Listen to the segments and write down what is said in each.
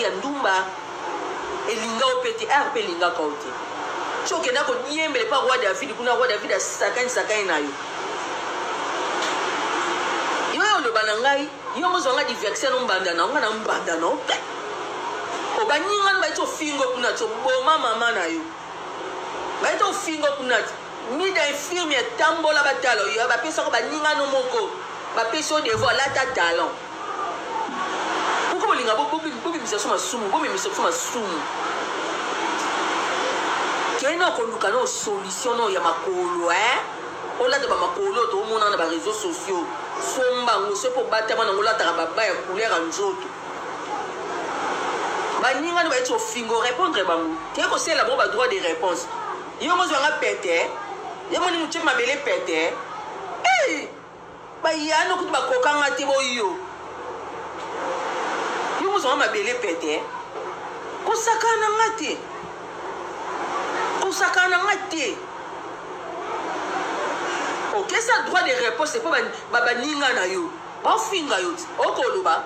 ya ndumba elinga opete arpe linga kaute choke na ko niembele pa roi David kuna roi David sakani na yo yo lo banangai yo mo zonga diversion no mbanda na nga na mbanda no o banyinga ba to fingo kuna to boma mama na yo ba to fingo kuna mida infirme tambola batalo yo ba pesa ko banyinga no moko ba pesa de voila ta talent pourquoi linga bobi misa soma sumu bobi misa soma sumu kena ko luka no solution no ya makolo ola de ba makolo to mona na ba réseaux sociaux somba ngo se po batama na ngola ta ba ya couleur nzoto baninga no ba to fingo répondre bango te ko c'est la bon ba droit de réponse yo mo zonga pété yo mo ni muche mabele pété ba yano ku ba kokanga te boyo yo mo zonga mabele pété ko sakana ngati ok ça droit de réponse c'est pas ba ninga na yo ba finga yo okoloba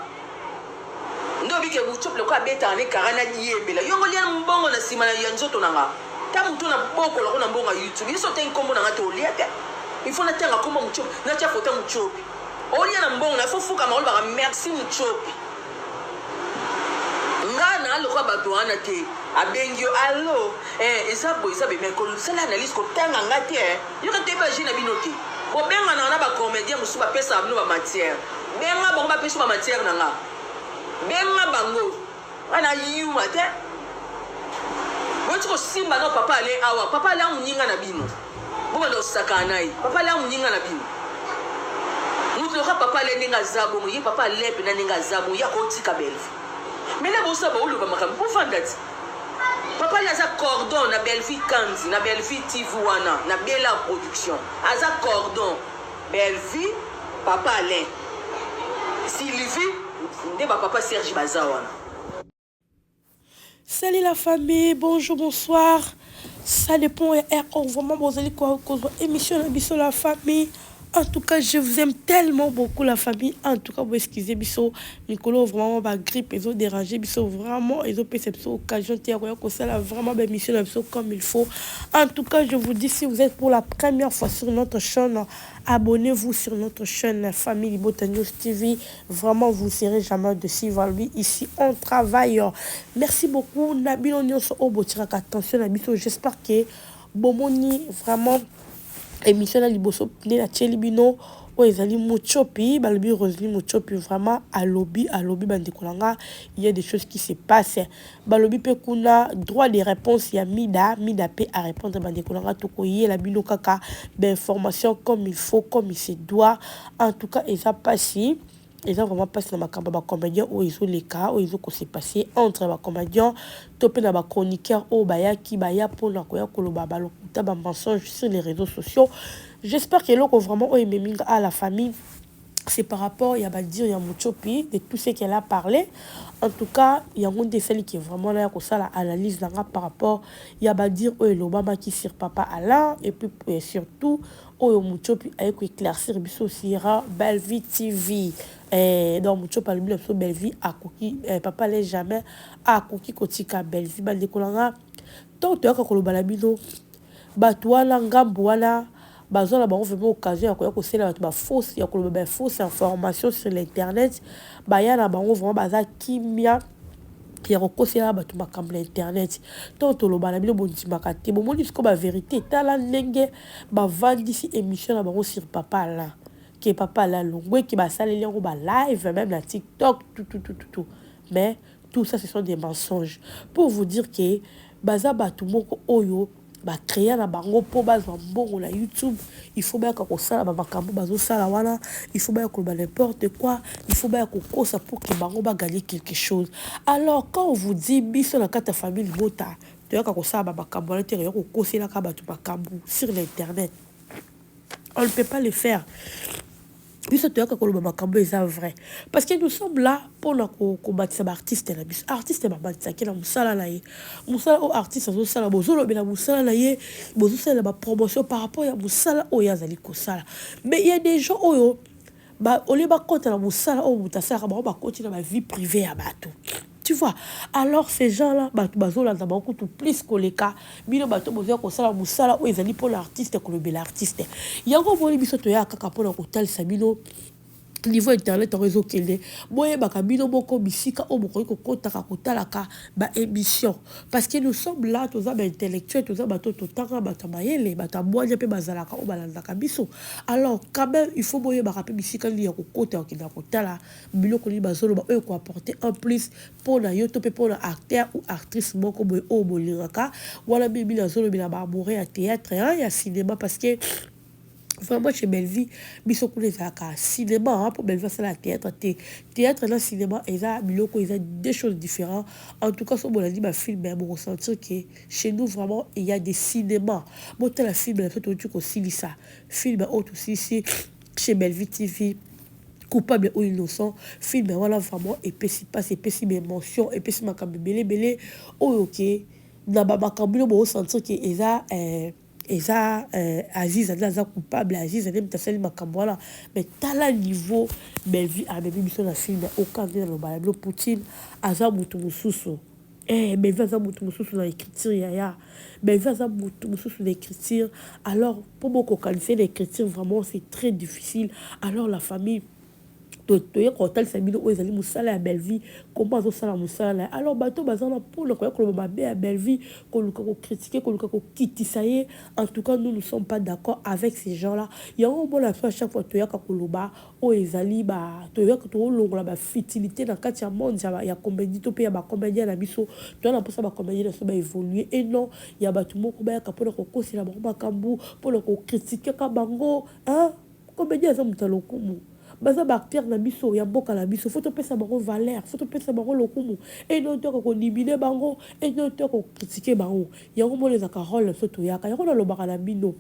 ndobi ke buchop le kwa beta ne karana yembela yongo lia mbongo na sima na yanzoto nanga ta mutu na boko lo na mbongo YouTube yiso te nkombo nanga to liete il faut na tenga kombo muchop na tia photo muchop o lia na mbongo na fo fuka ma ba merci muchop ngana lo kwa batwana te abengio allo ezabo be meko sala analyse ko tanga ngati yo ka te ba jina binote bo benga na ba comédien musu ba pesa abno ba matière benga bo ba pesa ba matière nanga benga bango ana yuma te wotiko simba no papa ale awa papa la munyinga na bino bo ndo sakanai papa la munyinga na bino mutu ka papa le ninga zabo mu yi papa lepe na ninga zabo ya ko tika belfi mena bo sa ba ulu ba makam bo fandati papa ya za cordon na Belleville Kanzi na Belleville Tivuana na Bella Production aza cordon Belleville papa Alain Sylvie de papa Serge Bazawana. Salut la famille, bonjour, bonsoir. Ça dépend vraiment vous allez quoi émission la famille. En tout cas, je vous aime tellement beaucoup la famille. En tout cas, vous excusez biso Nicolas vraiment ba grippe ils ont dérangé biso vraiment ils ont payé cette occasion que ça là vraiment ba mission comme il faut. En tout cas, je vous dis si vous êtes pour la première fois sur notre chaîne, abonnez-vous sur notre chaîne Famille Libota News TV. Vraiment, vous ne serez jamais de suivre lui ici on travaille. Merci beaucoup Nabil Onyoso Obotiraka. Attention Nabiso, j'espère que bomoni vraiment émission la liboso na chelibino o ezali muchopi balbi Rosely muchopi vraiment à lobby bandekolanga il y a des choses qui se passent balobi pe kuna droit de réponse ya mida pe à répondre bandekolanga to koyé la bino kaka d'information comme il faut comme il se doit en tout cas ça passe. Ils ont vraiment passé dans ma campagne comédien où ils ont les cas où ils ont s'est passé entre ma comédien topé dans ma chroniqueur au baya qui baya pour la koya koloba balokuta ba mensonge sur les réseaux sociaux. J'espère que l'on vraiment aimé à la famille. C'est par rapport il y a ba dire il y a Muchopi de tout ce qu'elle a parlé. En tout cas, il y a une des celles qui est vraiment là comme ça la analyse là par rapport il y a ba dire l'Obama qui sur papa Alain et puis surtout au Muchopi avec éclaircir biso sira Belleville TV. Donc mucho parle bien sur Belleville à Koki papa les jamais à Koki kotika Belleville ba dekolanga tant to ka koloba la bino batwana ngambwana bazona ba on fait occasion ya ko sela ba fausse ya koloba ba fausse information sur l'internet ba yana ba on vraiment baza kimia ya ko sela ba to makambo internet tant to loba la bino bonti makate bo moni ko ba vérité tala ndenge ba vandisi émission na bango sur papa là qui papa là longwe qui va saler les ba live même la TikTok tout mais tout ça ce sont des mensonges pour vous dire que baza batu moko oyo ba créer na bango po baza mbongo na YouTube il faut ba ko sala ba makambo bazo sala wana il faut ba ko ba n'importe quoi il faut ba ko kosa pour que bango ba gagner quelque chose alors quand on vous dit biso na kata famille Libota tu ka ko sala ba makambo na terre ko kosela ka batu makambo sur l'internet on ne peut pas le faire. Biso to yakakoloba makambo eza vrai parce que nous sommes là pour la combattre ba artiste na biso artiste ba batisa kena musala na ye musala o artiste zo sala bozolo bela musala na ye bozo sala ba promotion par rapport ya musala o yazali ko sala mais il y a des gens oyo ba ole ba kota na musala o mutasala ba koti na ba vie privée ya bato Tu vois, alors ces gens-là, tout plus que les cas, bino bato bozo ko sala musala o ezali pour l'artiste ko le bel artiste. Yango boli biso to ya kaka pour ko tal sabino niveau internet en réseau kele boye bakabino boko bisika o boko ko kotaka kotalaka ba émission parce que nous sommes là tous ba intellectuels tous bato to tanga bato mayele bato moya pe bazalaka o balanzaka biso alors quand même il faut boye bakape bisika li ya ko kota okina kotala biloko li bazolo ba ko apporter en plus pour na yoto pe pour acteur ou actrice moko boye o boliraka wala bibi na zolo bina ba amoureux à théâtre et à cinéma parce que vraiment chez Belleville biso ko les aka cinéma pour Belleville c'est la théâtre théâtre et le cinéma et ça biloko ils ont deux choses différentes en tout cas ce bon dit ma film mais on ressentir que chez nous vraiment il y a des cinémas bon tel film en fait tu aussi ça film autre aussi chez Belleville TV coupable ou innocent film voilà vraiment et puis si passe et puis si mes mentions et puis si ma belé ok na ba makambo bo ressentir que Eza Aziz Aza coupable Aziz Aza tasali makambo wana mais tala niveau Belleville a même mission na film aucun dans le balado Poutine aza mutu mususu Belleville aza mutu mususu na écriture ya Belleville aza mutu mususu na écriture alors pour beaucoup qualifier l'écriture vraiment c'est très difficile alors la famille toye kotal sabino o ezali musala ya Belleville comment zo sala musala alors bato bazana pour le quoi ko mabe ya Belleville ko luka ko critiquer ko luka ko kitisa ye en tout cas nous ne sommes pas d'accord avec ces gens là il y a un bon à chaque fois toya ka koloba o ezali ba toya ko to longola ba futilité dans kati ya monde ya comédie to pe ya ba comédien na biso to na posa ba comédien so ba évoluer et non il y a bato moko ba ka pona ko kosila ba kambu pour le ko critiquer ka bango hein comédien ça mutalo kumu baza acteur na biso ya mboka na biso faut to pesa bango valeur faut to pesa bango lokumu et non to ko libiner bango et non to ko critiquer bango yango mo les akarole soto yaka yango na lobaka na bino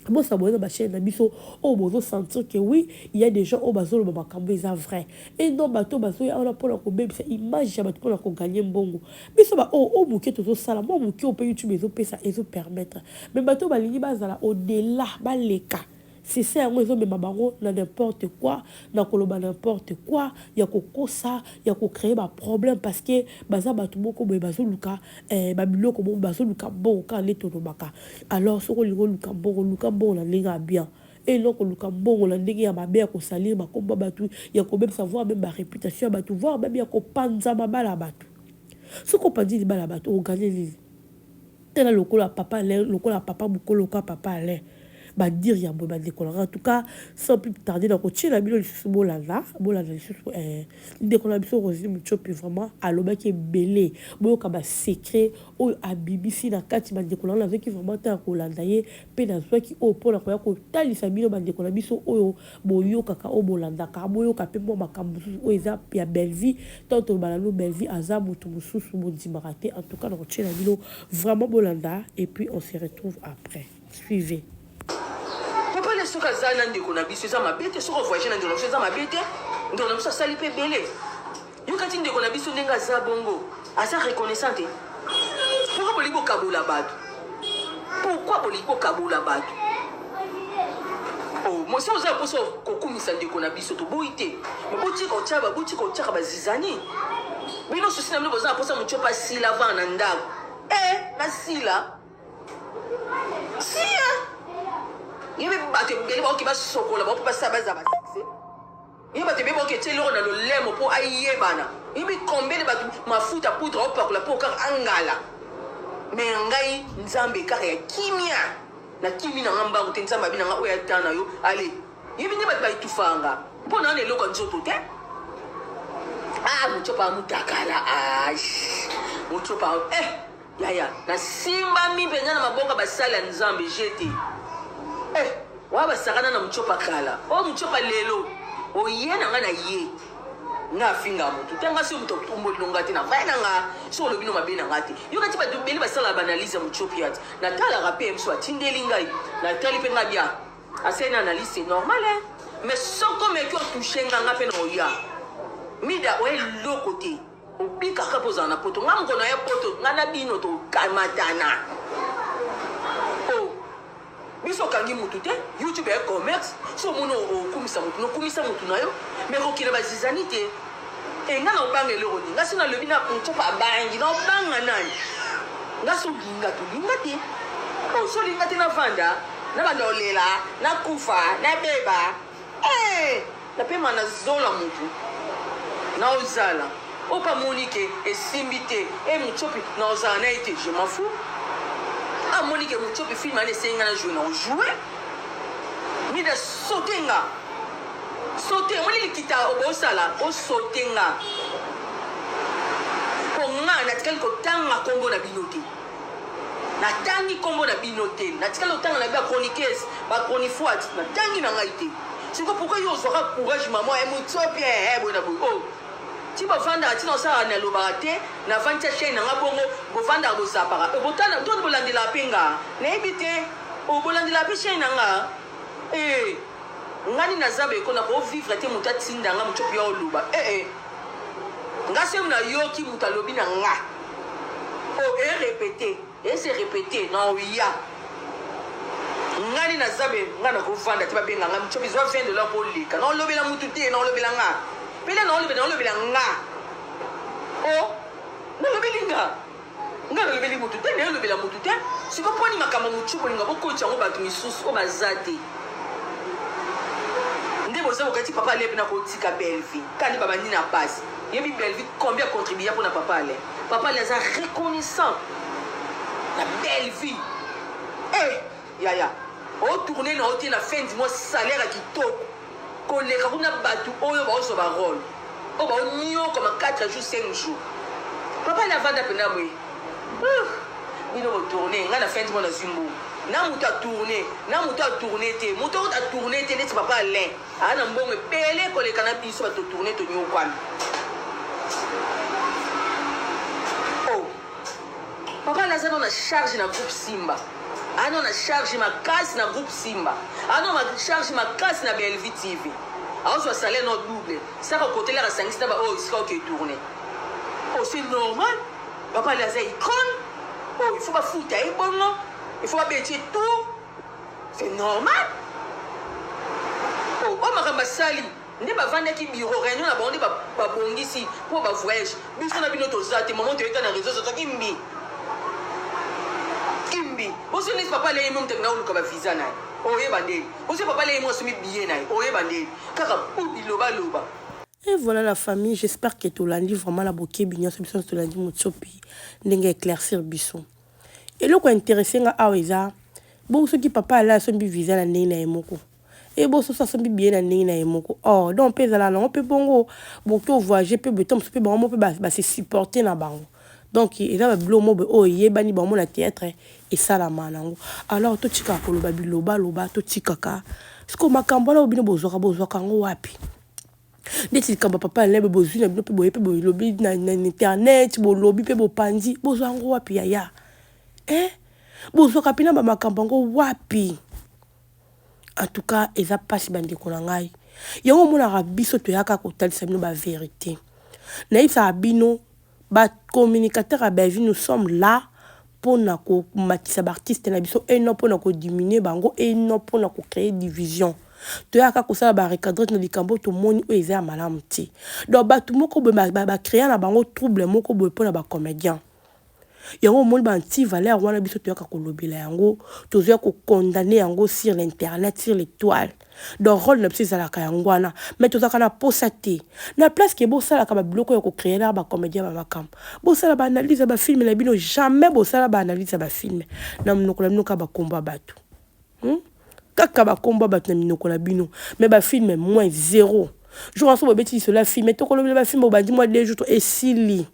bon ça boza ba chaîne na biso o bozo sentir que oui il y a des gens au bazolo ba makambo eza vrai et non bato bazo ya ona pour ko bebisa image ya bato pour ko gagner mbongo biso ba o muke to sala mo muke o pe YouTube ezo pesa ezo permettre mais bato ba lingi bazala au delà ba leka. C'est ça, on est même n'importe quoi, n'importe quoi, il y a quoi ça, il y a quoi créer un problème parce que baza batumo comme bazoluka, babilo comme bazoluka bon quand les tonobaka. Alors ce qu'on luka bon la linga bien. Et non qu'on luka bon la linga ya mabé ko salir ma komba batu, il y a quand même savoir même ma réputation batu voir même il y a ko panza mabala batu. Ce qu'on pas dit bala batu on gagne les. Tena lokola papa bukolo papa allait. Bah dire ya bo ba décoller en tout cas sans plus tarder dans continuer la bilo bolanda décoller biso Rosine Muchopi vraiment aloba qui est belé bo ka ba secret o a BBC na kati ba décoller la qui vraiment ta kolanda ye pe na zo qui o pour la ko talisa bilo ba décoller biso o boyo kaka o bolanda ka boyo ka pe mo makambu o eza ya Belleville tant balalo Belleville aza mutu mususu mo dimarate en tout cas dans continuer la bilo vraiment bolanda et puis on se retrouve après suivez. Soka zana ndeko na biso za mabete soko voyager na ndeko za mabete ndeko na biso sali pe belé yokati ndeko na biso ndenga za bongo asa reconnaissante pourquoi bolibo kabula batu oh moi si oza poso kokumisa ndeko na biso to boité mais boti ko tchaba bazizani bino susi na mino boza poso muchopa sila vana ndako na sila yebe bate bele ba okiba sokola ba pa sabaza ba succès yeba te bebo ke telo na lo lemo po ayebana yebe combien ba mafuta poudre au pakula po kar angala mais ngai nzambe kar ya kimia na kimi na ngamba ko nzamba bina nga oya tana yo ale yebe ne ba itufanga po na ne loko nzoto te muchopa mutakala muchopa yaya na simba mi benga na mabonga basala nzambe jete waba sakana na mchopa kala mchopa lelo oyena nga na ye nga finga mutu tanga si mutu tumbo longati na vana nga so lobino mabena ngati yokati ba dubeli basala banalize mchopi ati na tala rapé mso atindeli ngai na tali pe ngabia asena analyse normal mais soko me ko toucher nga pe na oya mida o lokote obika kapoza na poto nga mkono ya poto nga na bino to kamatana biso kangi mutu te YouTube e commerce so mono kumisa mutu no kumisa mutu na yo mais ko kila bazizani te e nga na obanga eloko te nga so nalobi na mutsopa abangi na obanga nani nga so linga te so linga te navanda na banda olela nakufa nabeba napema nazola mutu na ozala opa monike esimbi te mutsopi na ozala na ye te je m'en fous monike mutsopi film ane esenga na joue na ojoue mida sote nga sote moni likita obosala osote nga po nga natikali kotanga kombo na bino te natangi kombo na bino te natikali kotanga na bia chroniqueuse bachronifoite natangi na ngai te siko pourquoi yo ozwaka courage mama mutsopi boyena boye ti bavandaka ntina osala nalobaka te navandi tia chaine nanga bongo bovandaka bozapaka botana to bolandela mpe nga nayebi te bolandela mpe chaine nanga ngani naza bekona kovivre te moto atinda nga mutsopi ya oloba nga se nayoki moto alobi na nga erepete ese repete na oya ngani naza be nga na kovanda te babenga nga mutsopi zwa $20 mpo oleka na olobela mutu te na olobela nga pele na olobela nga nalobeli nga nalobeli mutu te na olobela mutu te siko mponi makambo mutsupu olinga bokoti yango bato misusu oyo baza te nde boza bokati papa ale mpena kotika belvi kandi babandi na base yebi belvi combien contribuya mpona papa ale aza reconnaissant na belvi yaya otourne na otie na fin du mois salaire ya kitoko koleka kuna bato oyo baozwa barole oyo baonioka ma 4 jours 5 jours papa ale avanda mpena boye bino botourne ngai na fin du mois na zimbu na moto atourne te moto oyo atourne te neti papa alain aa na mbongo ebele koleka na biso bato tourne tonyokwana papa ale aza na charge na groupe simba ano na charge makasi na groupe simba ano na charge makasi na BLV TV azwa salaire no double saka kotelaka asangisi na baoyo esika oke etourne c'est normal papa ale aza icône il faut bafuta ye bongo il faut babetie tout c'est normal makambo asali nde bavandaki biro réunion na bango nde babongisi mpo bavoyage biso na bino toza te mama toyeka na réseau soso kimbi boso nesi papa ale ye mo mutaki na oluka bavisa na ye oyeba ndeni boso papa ale ye mo asombi billet na ye oyeba ndeni kaka bilobaloba. Et voilà la famille, j'espère que tu l'as dit vraiment la bouquet bignon, c'est bien que tu l'as dit mutsopi, n'engue éclaircir bisson. Et le quoi intéressant à Aweza, bon ceux qui papa là sont visa la nena emoko. Et bon ça sont bien la nena emoko. Oh donc peut là on peut bongo, bon tu voyager peut beton, peut bon on peut se supporter na bango. Donc il a blo mo oh yebani bon la théâtre et ça la manango. Alors to tika ko loba biloba loba to tika ka. Ce que makambo là obino bozoka kango wapi. Dès que papa lève besoin de lobby na internet bo lobby pe bo pandi bozo ngo wapi yaya bozo kapina ba makambo ngo wapi. En tout cas eza passe bande ko ngai yango mona rabiso to yaka ko talisa bino ba vérité na isa bino ba communicateur a bevi nous sommes là pour na ko matisa ba artiste na biso et non pour na ko diminuer bango et non pour na ko créer division. Tu as qu'à ça ba recadrer dans les cambo to moni o eza malamu ti donc ba tout moko ba créer na bango trouble moko bo pour na ba comédien yango moni ba anti valeur wana biso tu as qu'à kolobela yango to zo ko condamner yango sur l'internet sur l'étoile donc rôle na psisa la kayangwana mais to za kana posate na place que bo sala ka ba bloko ya ko créer na ba comédien ba makam bo sala ba analyse ba film na bino jamais bo sala ba analyse ba film na mnoko la mnoka ba combat batu kaka ba combat batna minoko la bino mais ba film moins 0 je pense que beti cela film mais to ko le ba film ba di moi 2 jours et sili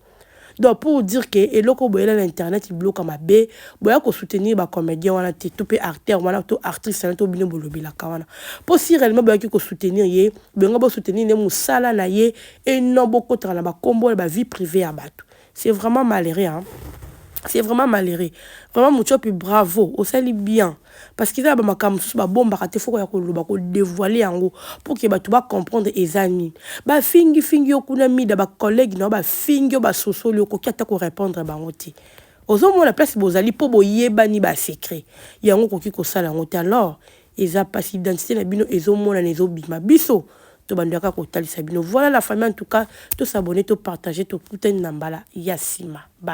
donc pour dire que et loko boyela l'internet il bloque ma b boya ko soutenir ba comédien wana te to pe acteur wana to actrice wana to bino bolobi la kawana pour si réellement boya ko soutenir ye benga bo soutenir ne musala na ye et non boko tra na ba combo ba vie privée à batu c'est vraiment malheureux hein. C'est vraiment malheureux. Vraiment, Mutsopi, bravo. Au sali bien. Parce qu'il y a des bombe à faut qu'on dévoiler en haut pour que tu vas comprendre les amis. Ba fingi okuna mi da ba collègue no ba fingi ba soso le ko kata ko répondre ba ngoti. Ozo mo la place bozali po boyeba ni ba secret. Yango ko ki ko sala ngoti alors ils a pas identité na bino ezo mona nezo bima biso. to bandaka ko talisa bino. Voilà la famille en tout cas, to s'abonner, to partager, to kuta nambala yasima. Bye.